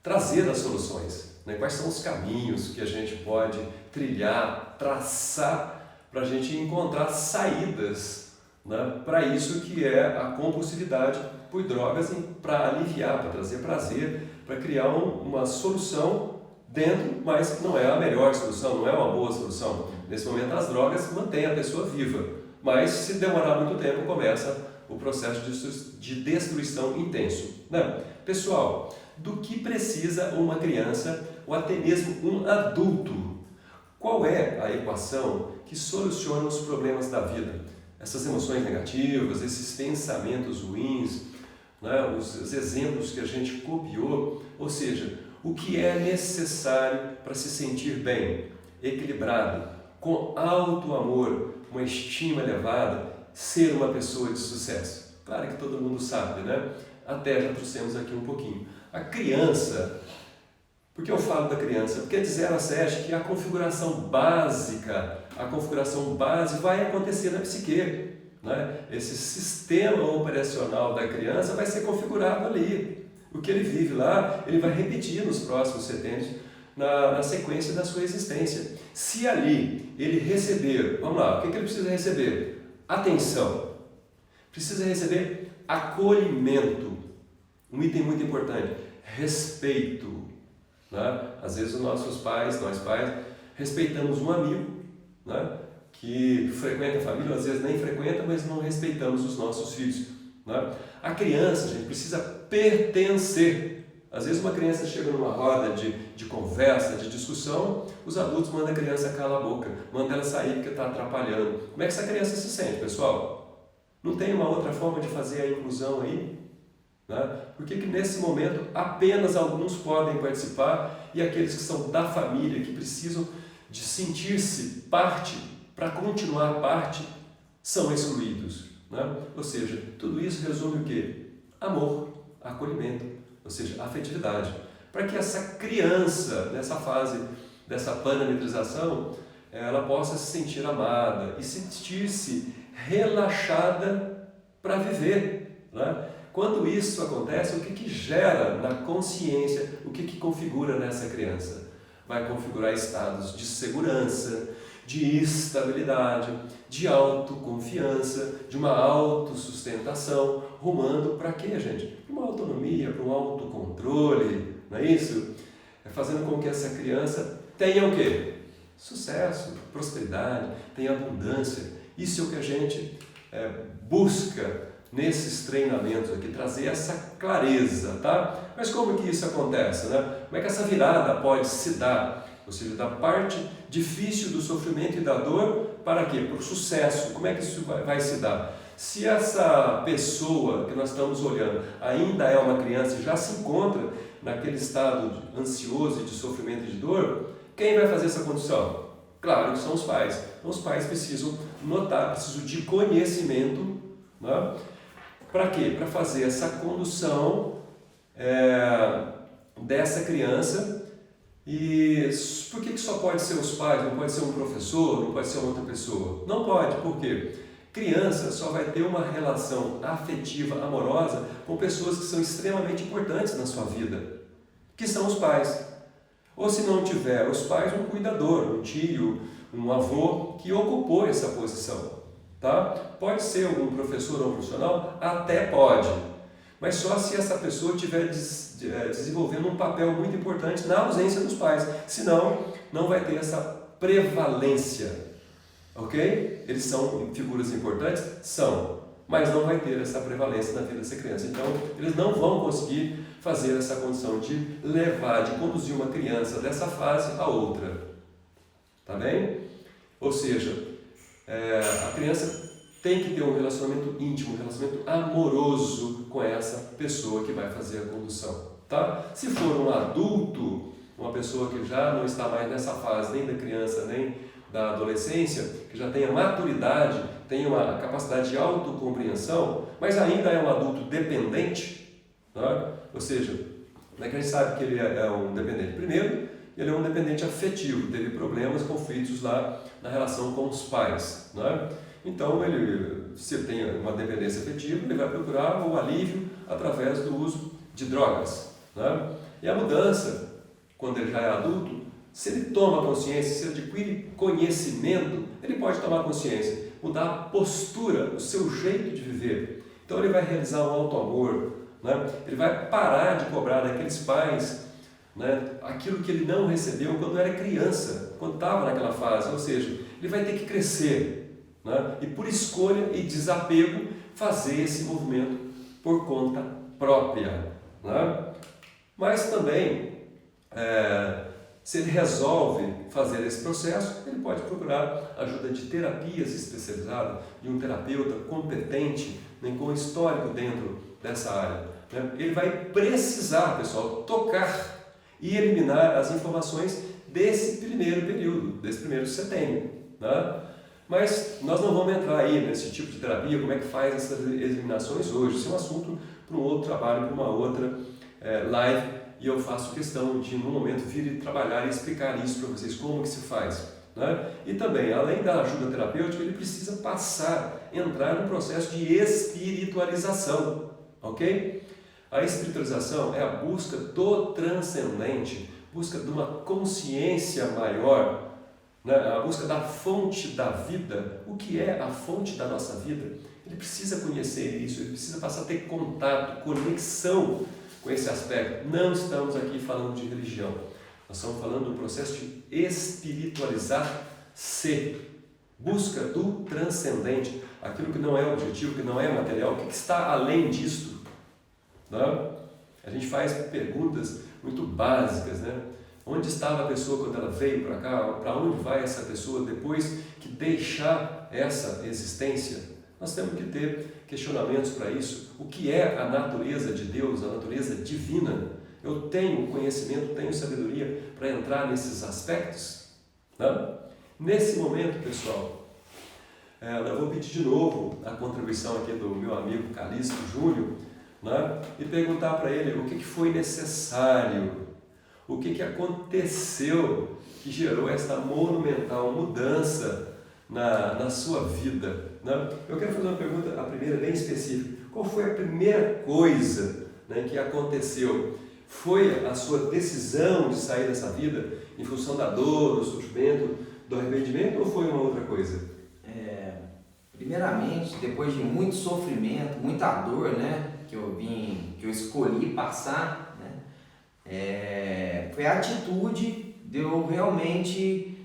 trazer as soluções, né? Quais são os caminhos que a gente pode trilhar, traçar para a gente encontrar saídas, né, para isso que é a compulsividade por drogas, para aliviar, para trazer prazer, para criar uma solução dentro, mas não é a melhor solução, não é uma boa solução. Nesse momento as drogas mantêm a pessoa viva, mas se demorar muito tempo começa o processo de destruição intenso, né? Pessoal, do que precisa uma criança ou até mesmo um adulto? Qual é a equação que soluciona os problemas da vida? Essas emoções negativas, esses pensamentos ruins, né, os exemplos que a gente copiou, ou seja, o que é necessário para se sentir bem, equilibrado, com alto amor, uma estima elevada, ser uma pessoa de sucesso. Claro que todo mundo sabe, né? Até já trouxemos aqui um pouquinho. A criança, por que eu falo da criança? Porque de 0 a 7 que a configuração base vai acontecer na psique. Né? Esse sistema operacional da criança vai ser configurado ali. O que ele vive lá, ele vai repetir nos próximos setênios, na sequência da sua existência. Se ali ele receber, vamos lá, o que ele precisa receber? Atenção. Precisa receber acolhimento. Um item muito importante, respeito. Né? Às vezes nós pais, respeitamos um amigo, né, que frequenta a família, às vezes nem frequenta, mas não respeitamos os nossos filhos. Né? A criança, gente, precisa pertencer. Às vezes uma criança chega numa roda de conversa, de discussão, os adultos mandam a criança calar a boca, mandam ela sair porque está atrapalhando. Como é que essa criança se sente, pessoal? Não tem uma outra forma de fazer a inclusão aí? Né? Por que nesse momento apenas alguns podem participar e aqueles que são da família, que precisam de sentir-se parte, para continuar parte, são excluídos? Né? Ou seja, tudo isso resume o quê? Amor, acolhimento, ou seja, afetividade. Para que essa criança, nessa fase dessa parametrização, ela possa se sentir amada e sentir-se relaxada para viver. Né? Quando isso acontece, o que gera na consciência, o que configura nessa criança? Vai configurar estados de segurança, de estabilidade, de autoconfiança, de uma autossustentação, rumando para quê, gente? Para uma autonomia, para um autocontrole, não é isso? Fazendo com que essa criança tenha o quê? Sucesso, prosperidade, tenha abundância. Isso é o que a gente busca nesses treinamentos aqui, trazer essa clareza, tá? Mas como que isso acontece, né? Como é que essa virada pode se dar? Ou seja, da parte difícil do sofrimento e da dor, para quê? Para o sucesso. Como é que isso vai se dar? Se essa pessoa que nós estamos olhando ainda é uma criança e já se encontra naquele estado ansioso e de sofrimento e de dor, quem vai fazer essa condução? Claro que são os pais. Então os pais precisam notar, precisam de conhecimento, né? Para quê? Para fazer essa condução dessa criança. E por que só pode ser os pais, não pode ser um professor, não pode ser outra pessoa? Não pode, por quê? Criança só vai ter uma relação afetiva, amorosa, com pessoas que são extremamente importantes na sua vida, que são os pais. Ou se não tiver os pais, um cuidador, um tio, um avô que ocupou essa posição. tá? Pode ser um professor ou um profissional? Até pode, mas só se essa pessoa estiver desenvolvendo um papel muito importante na ausência dos pais, senão não vai ter essa prevalência, ok? Eles são figuras importantes? São, mas não vai ter essa prevalência na vida dessa criança, então eles não vão conseguir fazer essa condição de levar, de conduzir uma criança dessa fase a outra, tá bem? Ou seja, a criança tem que ter um relacionamento íntimo, um relacionamento amoroso com essa pessoa que vai fazer a condução, tá? Se for um adulto, uma pessoa que já não está mais nessa fase, nem da criança, nem da adolescência, que já tem a maturidade, tem uma capacidade de autocompreensão, mas ainda é um adulto dependente, tá? Ou seja, como é que a gente sabe que ele é um dependente? Primeiro, ele é um dependente afetivo, teve problemas, conflitos lá na relação com os pais, né? Então, se tem uma dependência afetiva, ele vai procurar o alívio através do uso de drogas, né? E a mudança, quando ele já é adulto, se ele toma consciência, se ele adquire conhecimento, ele pode tomar consciência, mudar a postura, o seu jeito de viver. Então, ele vai realizar um auto-amor, né? Ele vai parar de cobrar daqueles pais, né, aquilo que ele não recebeu quando era criança, quando estava naquela fase. Ou seja, ele vai ter que crescer, né, e por escolha e desapego fazer esse movimento por conta própria, né? Mas também, se ele resolve fazer esse processo, ele pode procurar ajuda de terapias especializadas, de um terapeuta competente, né, com histórico dentro dessa área, né? Ele vai precisar, pessoal, tocar e eliminar as informações desse primeiro período, desse primeiro setênio, né? Mas nós não vamos entrar aí nesse tipo de terapia, como é que faz essas eliminações hoje. Isso é um assunto para um outro trabalho, para uma outra live, e eu faço questão de, no momento, vir e trabalhar e explicar isso para vocês, como que se faz, né? E também, além da ajuda terapêutica, ele precisa entrar num processo de espiritualização, ok? A espiritualização é a busca do transcendente, busca de uma consciência maior, né? A busca da fonte da vida. O que é a fonte da nossa vida? Ele precisa conhecer isso, ele precisa passar a ter contato, conexão com esse aspecto. Não estamos aqui falando de religião, nós estamos falando do processo de espiritualizar-se, busca do transcendente, aquilo que não é objetivo, que não é material, o que está além disto. Não? A gente faz perguntas muito básicas, né? Onde estava a pessoa quando ela veio para cá? Para onde vai essa pessoa depois que deixar essa existência? Nós temos que ter questionamentos para isso. O que é a natureza de Deus, a natureza divina? Eu tenho conhecimento, tenho sabedoria para entrar nesses aspectos? Não? Nesse momento, pessoal, eu vou pedir de novo a contribuição aqui do meu amigo Calixto Júnior, né? E perguntar para ele o que foi necessário, o que aconteceu que gerou essa monumental mudança na sua vida, né? Eu quero fazer uma pergunta, a primeira bem específica. Qual foi a primeira coisa, né, que aconteceu? Foi a sua decisão de sair dessa vida em função da dor, do sofrimento, do arrependimento, ou foi uma outra coisa? Primeiramente, depois de muito sofrimento, muita dor, né, que eu escolhi passar, né, foi a atitude de eu realmente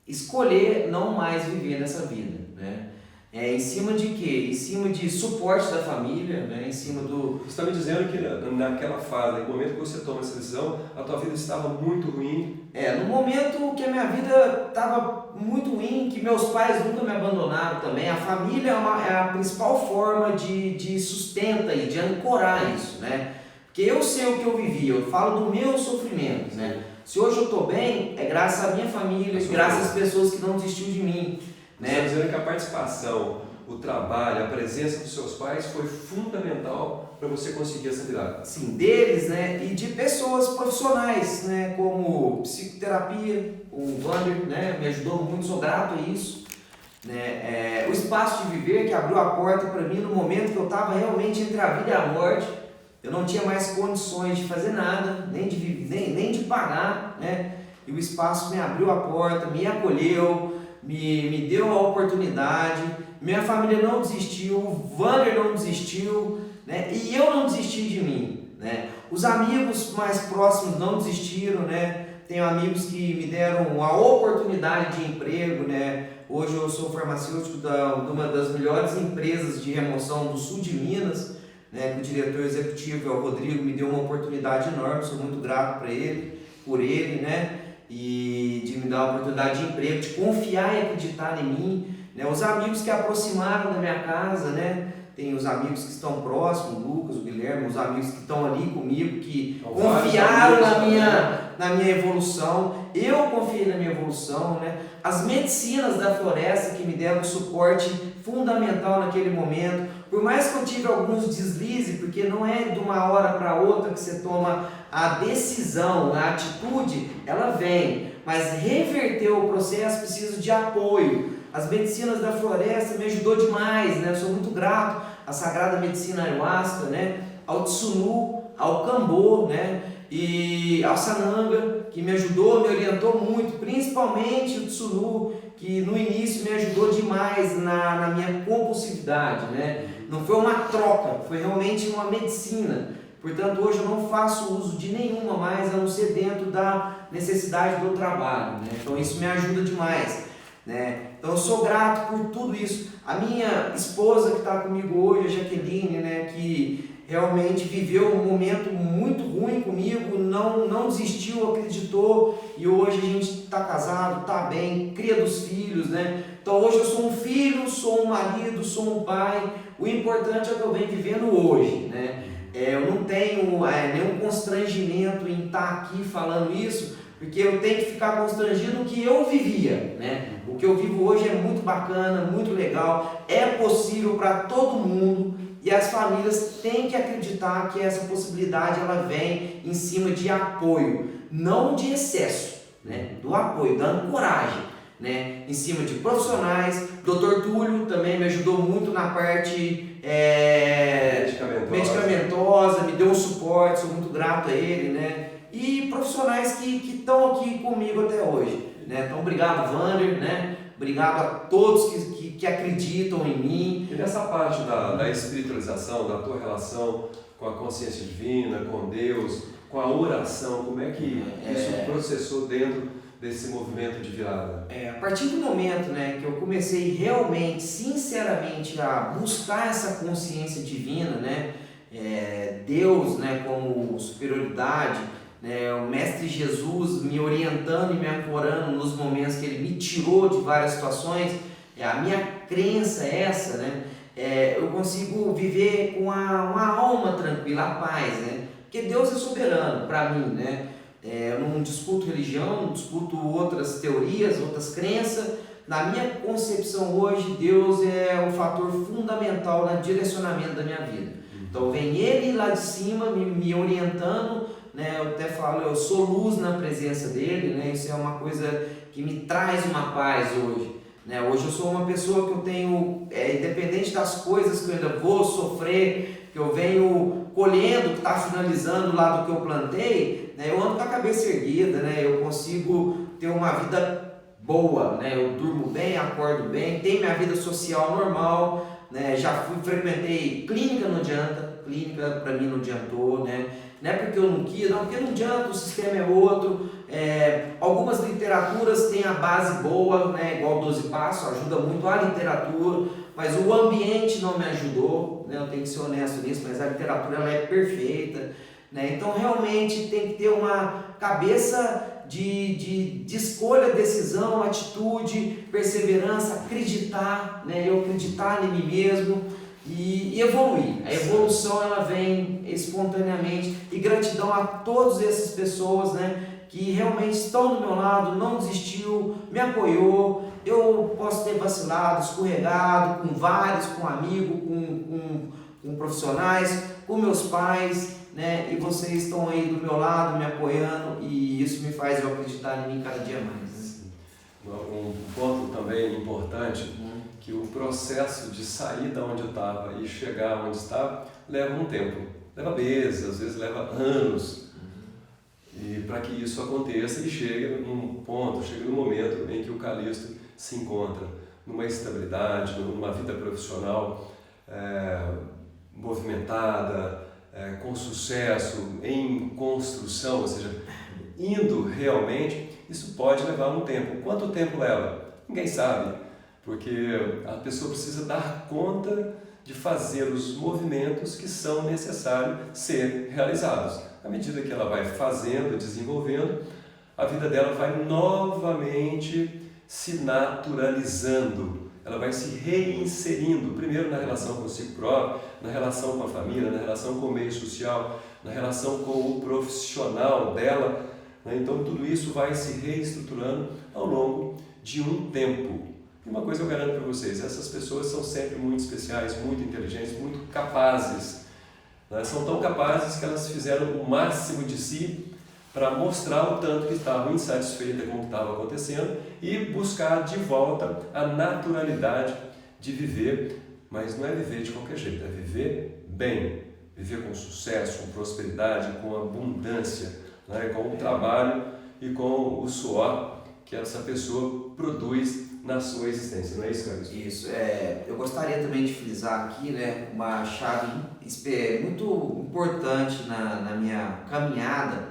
escolher não mais viver nessa vida, né? Em cima de quê? Em cima de suporte da família, né? Em cima do... Você está me dizendo que naquela fase, no momento que você toma essa decisão, a tua vida estava muito ruim? No momento que a minha vida estava muito ruim, que meus pais nunca me abandonaram também, a família é a principal forma de sustenta e de ancorar isso, né? Porque eu sei o que eu vivi, eu falo do meu sofrimento, né? Se hoje eu estou bem, é graças à minha família, graças às pessoas que não desistiu de mim, né? Você está dizendo que a participação, o trabalho, a presença dos seus pais foi fundamental para você conseguir essa virada? Sim, deles, né? E de pessoas profissionais, né? Como psicoterapia, o Wander, né? Me ajudou muito, sou grato a isso, né? O Espaço de Viver, que abriu a porta para mim no momento que eu estava realmente entre a vida e a morte. Eu não tinha mais condições de fazer nada, nem de pagar, né? e o espaço me abriu a porta, me acolheu, me deu a oportunidade. Minha família não desistiu, o Wander não desistiu, né? E eu não desisti de mim, né? Os amigos mais próximos não desistiram, né? Tenho amigos que me deram a oportunidade de emprego, né? Hoje eu sou farmacêutico de uma das melhores empresas de remoção do sul de Minas, né? O diretor executivo, o Rodrigo, me deu uma oportunidade enorme, sou muito grato por ele, né? E de me dar a oportunidade de emprego, de confiar e acreditar em mim, né? Os amigos que aproximaram da minha casa, né? Tem os amigos que estão próximos, o Lucas, o Guilherme, os amigos que estão ali comigo, que confiaram na minha evolução, eu confiei na minha evolução, né? As medicinas da floresta que me deram suporte fundamental naquele momento, por mais que eu tive alguns deslizes, porque não é de uma hora para outra que você toma a decisão, a atitude, ela vem, mas reverter o processo precisa de apoio. As medicinas da floresta me ajudou demais, né? Eu sou muito grato à Sagrada Medicina Ayahuasca, né? Ao Tsunu, ao Cambô, né? E ao Sananga, que me ajudou, me orientou muito, principalmente o Tsunu, que no início me ajudou demais na minha compulsividade, né? Não foi uma troca, foi realmente uma medicina. Portanto, hoje eu não faço uso de nenhuma mais, a não ser dentro da necessidade do trabalho, né? Então isso me ajuda demais, né? Então eu sou grato por tudo isso. A minha esposa que está comigo hoje, a Jaqueline, né, que realmente viveu um momento muito ruim comigo, não desistiu, acreditou, e hoje a gente está casado, está bem, cria dos filhos, né? Então hoje eu sou um filho, sou um marido, sou um pai. O importante é o que eu venho vivendo hoje, né? Eu não tenho nenhum constrangimento em estar aqui falando isso, porque eu tenho que ficar constrangido no que eu vivia, né? O que eu vivo hoje é muito bacana, muito legal, é possível para todo mundo, e as famílias têm que acreditar que essa possibilidade ela vem em cima de apoio, não de excesso, né? Do apoio, da ancoragem, né? Em cima de profissionais. Dr. Túlio também me ajudou muito na parte medicamentosa, me deu um suporte, sou muito grato a ele, né? E profissionais que estão aqui comigo até hoje, né? Então, obrigado, Wander, né? Obrigado a todos que acreditam em mim. E nessa parte da espiritualização, da tua relação com a consciência divina, com Deus, com a oração, como é que isso processou dentro desse movimento de virada? A partir do momento, né, que eu comecei realmente, sinceramente, a buscar essa consciência divina, né, Deus, né, como superioridade, né, o Mestre Jesus me orientando e me ancorando nos momentos que Ele me tirou de várias situações, a minha crença é essa, né, eu consigo viver com uma alma tranquila, a paz, né, porque Deus é soberano para mim, né. Eu não discuto religião, não discuto outras teorias, outras crenças. Na minha concepção hoje, Deus é um fator fundamental no direcionamento da minha vida. Então vem Ele lá de cima me orientando, né? Eu até falo, eu sou luz na presença dEle, né? Isso é uma coisa que me traz uma paz hoje, né? Hoje eu sou uma pessoa que eu tenho, independente das coisas que eu ainda vou sofrer, que eu venho colhendo, que está finalizando lá do que eu plantei, né? Eu ando com a cabeça erguida, né? Eu consigo ter uma vida boa, né? Eu durmo bem, acordo bem, tenho minha vida social normal, né? Já frequentei clínica, não adianta, clínica para mim não adiantou, né? Não é porque eu não quis, não, porque não adianta, o sistema é outro. Algumas literaturas têm a base boa, né? Igual 12 Passos, ajuda muito a literatura, mas o ambiente não me ajudou, né? Eu tenho que ser honesto nisso, mas a literatura ela é perfeita, né? Então realmente tem que ter uma cabeça de escolha, decisão, atitude, perseverança, acreditar, né? Eu acreditar em mim mesmo e evoluir. A evolução ela vem espontaneamente, e gratidão a todas essas pessoas, né, que realmente estão do meu lado, não desistiu, me apoiou. Eu posso ter vacilado, escorregado com vários, com amigos, com profissionais, com meus pais, né? E vocês estão aí do meu lado, me apoiando, e isso me faz eu acreditar em mim cada dia mais. Um ponto também importante, que o processo de sair da onde estava e chegar onde estava leva um tempo, leva meses, às vezes leva anos. E para que isso aconteça, ele chega num ponto, chega num momento em que o Calixto se encontra numa estabilidade, numa vida profissional movimentada, com sucesso, em construção, ou seja, indo realmente. Isso pode levar um tempo. Quanto tempo leva? Ninguém sabe, porque a pessoa precisa dar conta de fazer os movimentos que são necessários ser realizados. À medida que ela vai fazendo, desenvolvendo, a vida dela vai novamente se naturalizando, ela vai se reinserindo, primeiro na relação consigo próprio, na relação com a família, na relação com o meio social, na relação com o profissional dela, né? Então tudo isso vai se reestruturando ao longo de um tempo. E uma coisa eu garanto para vocês, essas pessoas são sempre muito especiais, muito inteligentes, muito capazes, né? São tão capazes que elas fizeram o máximo de si para mostrar o tanto que estavam insatisfeitas com o que estava acontecendo e buscar de volta a naturalidade de viver, mas não é viver de qualquer jeito, é viver bem, viver com sucesso, com prosperidade, com abundância, né? Com o trabalho e com o suor que essa pessoa produz na sua existência, não é isso, Carlos? Isso, eu gostaria também de frisar aqui, né, uma chave muito importante na minha caminhada,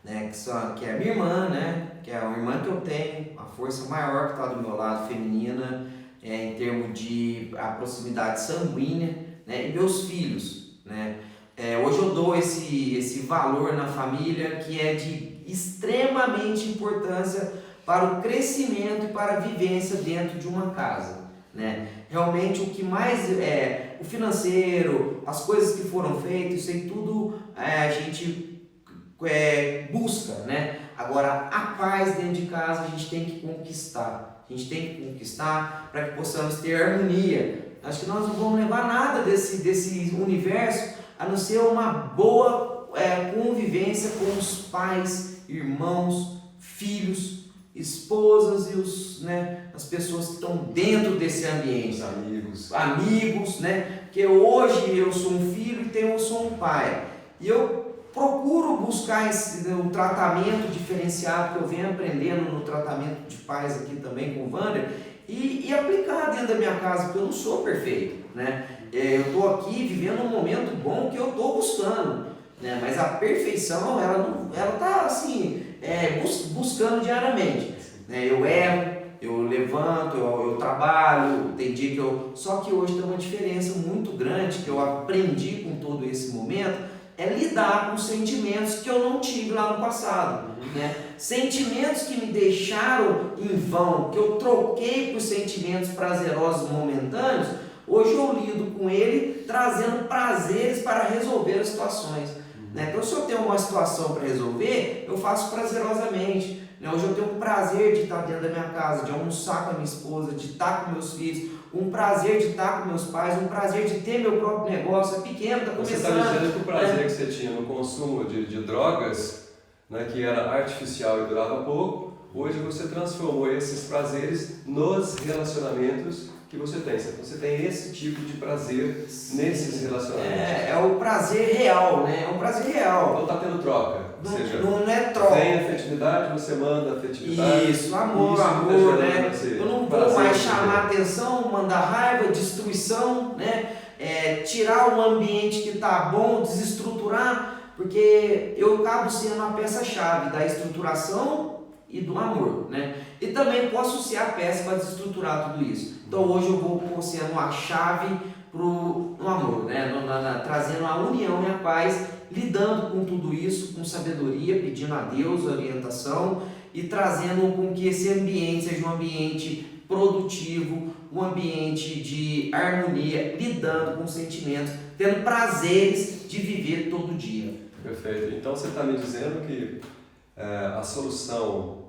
né, que é a minha irmã, né, que é uma irmã que eu tenho, a força maior que está do meu lado, feminina, em termos de a proximidade sanguínea, né, e meus filhos, né. Hoje eu dou esse valor na família que é de extremamente importância para o crescimento e para a vivência dentro de uma casa, né? Realmente o que mais o financeiro, as coisas que foram feitas, isso aí tudo a gente busca, né? Agora a paz dentro de casa a gente tem que conquistar, para que possamos ter harmonia. Acho que nós não vamos levar nada desse universo a não ser uma boa convivência com os pais, irmãos, filhos, esposas e as pessoas que estão dentro desse ambiente. Amigos, né? Porque hoje eu sou um filho e eu sou um pai. E eu procuro buscar o tratamento diferenciado que eu venho aprendendo no tratamento de pais aqui também com o Wander e aplicar dentro da minha casa, porque eu não sou perfeito, né? Eu estou aqui vivendo um momento bom que eu estou buscando, né? Mas a perfeição, ela está assim, buscando diariamente, né? Eu erro, eu levanto, eu trabalho, tem dia que eu... Só que hoje tem uma diferença muito grande que eu aprendi com todo esse momento, é lidar com sentimentos que eu não tive lá no passado, né? Sentimentos que me deixaram em vão, que eu troquei por sentimentos prazerosos momentâneos, hoje eu lido com ele trazendo prazeres para resolver as situações, né? Então se eu tenho uma situação para resolver, eu faço prazerosamente, né? Hoje eu tenho um prazer de estar dentro da minha casa, de almoçar com a minha esposa, de estar com meus filhos, um prazer de estar com meus pais, um prazer de ter meu próprio negócio, é pequeno, está começando. Você está dizendo que o prazer que você tinha no consumo de drogas, né, que era artificial e durava pouco, hoje você transformou esses prazeres nos relacionamentos que você tem. Você tem esse tipo de prazer nesses relacionamentos. É o prazer real, né? É um prazer real. Então está tendo troca. Não, ou seja, não é troca. Tem afetividade, você manda afetividade. Isso, amor, né? Eu não vou mais chamar atenção, mandar raiva, destruição, né? Tirar um ambiente que está bom, desestruturar, porque eu acabo sendo a peça-chave da estruturação e do amor, né? E também posso ser a peça para desestruturar tudo isso. Então hoje eu vou sendo a chave no amor, né? Trazendo a união e a paz, lidando com tudo isso com sabedoria, pedindo a Deus orientação e trazendo com que esse ambiente seja um ambiente produtivo, um ambiente de harmonia, lidando com sentimentos, tendo prazeres de viver todo dia. Perfeito. Então você está me dizendo que a solução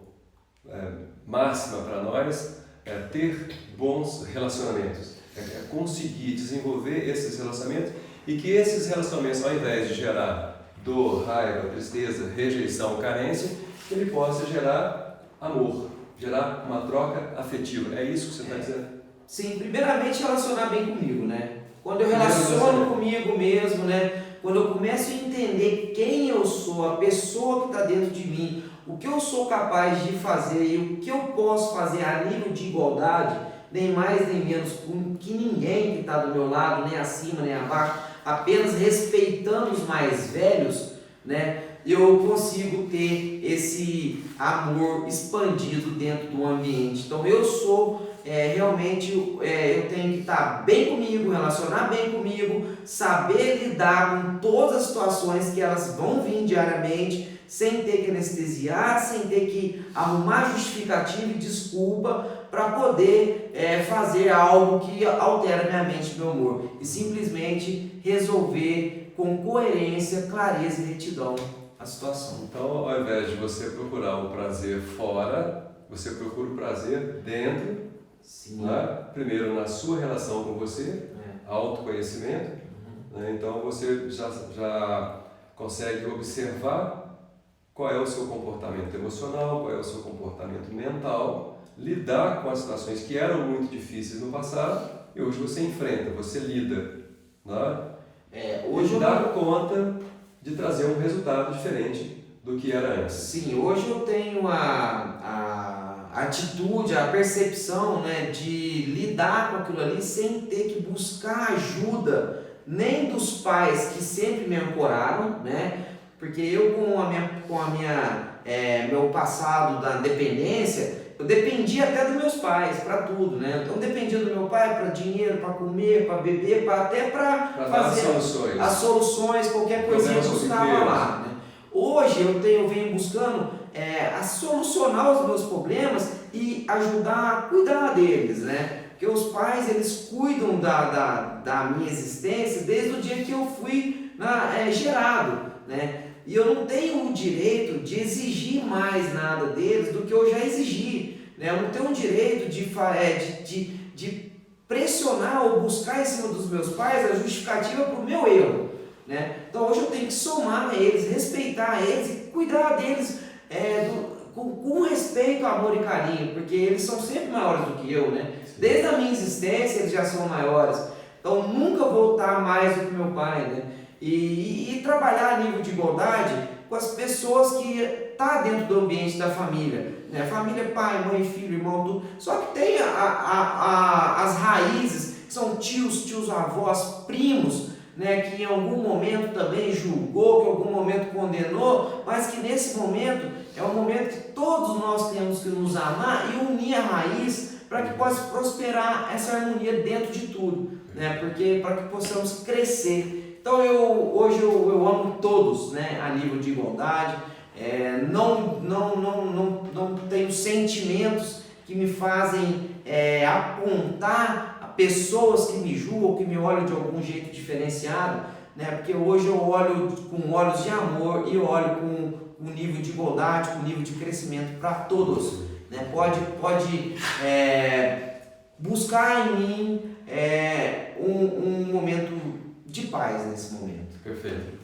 máxima para nós é ter bons relacionamentos, é conseguir desenvolver esses relacionamentos e que esses relacionamentos, ao invés de gerar dor, raiva, tristeza, rejeição, carência, ele possa gerar amor, gerar uma troca afetiva. É isso que você está dizendo? Sim, primeiramente relacionar bem comigo, né? Quando eu relaciono comigo mesmo, né? quando eu começo a entender quem eu sou, a pessoa que está dentro de mim, o que eu sou capaz de fazer e o que eu posso fazer a nível de igualdade, nem mais nem menos com que ninguém que está do meu lado, nem acima nem abaixo, apenas respeitando os mais velhos, né? Eu consigo ter esse amor expandido dentro do ambiente. Então eu sou realmente, eu tenho que estar bem comigo, relacionar bem comigo, saber lidar com todas as situações que elas vão vir diariamente, sem ter que anestesiar, sem ter que arrumar justificativa e desculpa para poder fazer algo que altera minha mente e meu humor. E simplesmente resolver com coerência, clareza e retidão a situação. Então, ao invés de você procurar o prazer fora, você procura o prazer dentro. Sim. Né? Primeiro na sua relação com você, autoconhecimento. Né? Então você já consegue observar qual é o seu comportamento emocional, qual é o seu comportamento mental, lidar com as situações que eram muito difíceis no passado e hoje você enfrenta, você lida. Né? Hoje e dá conta de trazer um resultado diferente do que era antes. Sim, hoje eu tenho a atitude, a percepção, né, de lidar com aquilo ali sem ter que buscar ajuda nem dos pais que sempre me ancoraram, né? Porque eu meu passado da dependência, eu dependia até dos meus pais para tudo, né? Então eu dependia do meu pai para dinheiro, para comer, para beber, até para fazer as soluções, qualquer coisinha eu buscava lá, né? Hoje eu venho buscando a solucionar os meus problemas e ajudar a cuidar deles, né? Porque os pais, eles cuidam da minha existência desde o dia que eu fui gerado, né? E eu não tenho o direito de exigir mais nada deles do que eu já exigi, né? Eu não tenho o direito de pressionar ou buscar em cima dos meus pais a justificativa para o meu erro, né? Então hoje eu tenho que somar a eles, respeitar eles e cuidar deles com respeito, amor e carinho, porque eles são sempre maiores do que eu, né? Desde a minha existência eles já são maiores, então nunca vou estar mais do que meu pai, né? E trabalhar a nível de igualdade com as pessoas que estão dentro do ambiente da família, né? Família, pai, mãe, filho, irmão, tudo. Só que tem as raízes, que são tios, avós, primos, né, que em algum momento também julgou, que em algum momento condenou, mas que nesse momento é um momento que todos nós temos que nos amar e unir a raiz para que possa prosperar essa harmonia dentro de tudo, né, porque para que possamos crescer. Então hoje eu amo todos, né, a nível de igualdade, não tenho sentimentos que me fazem apontar pessoas que me julgam, que me olham de algum jeito diferenciado, né? Porque hoje eu olho com olhos de amor e olho com um nível de igualdade, com um nível de crescimento para todos, né? Pode buscar em mim um momento de paz nesse momento. Perfeito.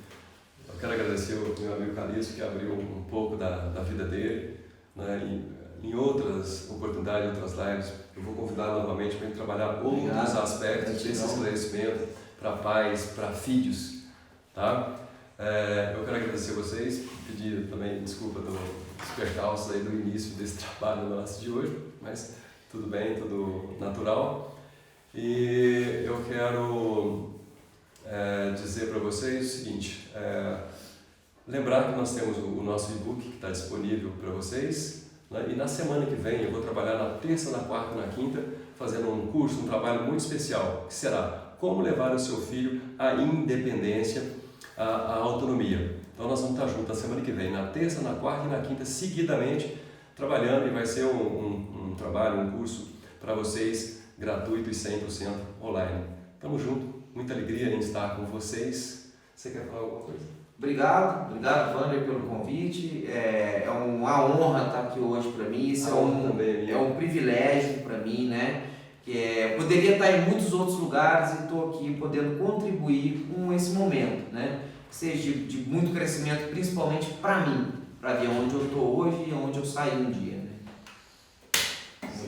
Eu quero agradecer o meu amigo Calixto, que abriu um pouco da vida dele, né? Em outras oportunidades, outras lives, eu vou convidar novamente para a gente trabalhar outros aspectos desse esclarecimento para pais, para filhos, tá? Eu quero agradecer a vocês, pedir também desculpa dos percalços aí do início desse trabalho nosso de hoje, mas tudo bem, tudo natural. E eu quero dizer para vocês o seguinte, lembrar que nós temos o nosso e-book que está disponível para vocês, né? E na semana que vem eu vou trabalhar na terça, na quarta e na quinta, fazendo um curso, um trabalho muito especial, que será como levar o seu filho à independência, à autonomia. Então nós vamos estar juntos na semana que vem, na terça, na quarta e na quinta, seguidamente, trabalhando, e vai ser um trabalho, um curso para vocês, gratuito e 100% online. Tamo junto, muita alegria em estar com vocês. Você quer falar alguma coisa? Obrigado, Wander, pelo convite. É uma honra estar aqui hoje para mim. Isso é um privilégio para mim, né? Poderia estar em muitos outros lugares e estou aqui podendo contribuir com esse momento, né? Que seja de muito crescimento, principalmente para mim, para ver onde eu estou hoje e onde eu saí um dia.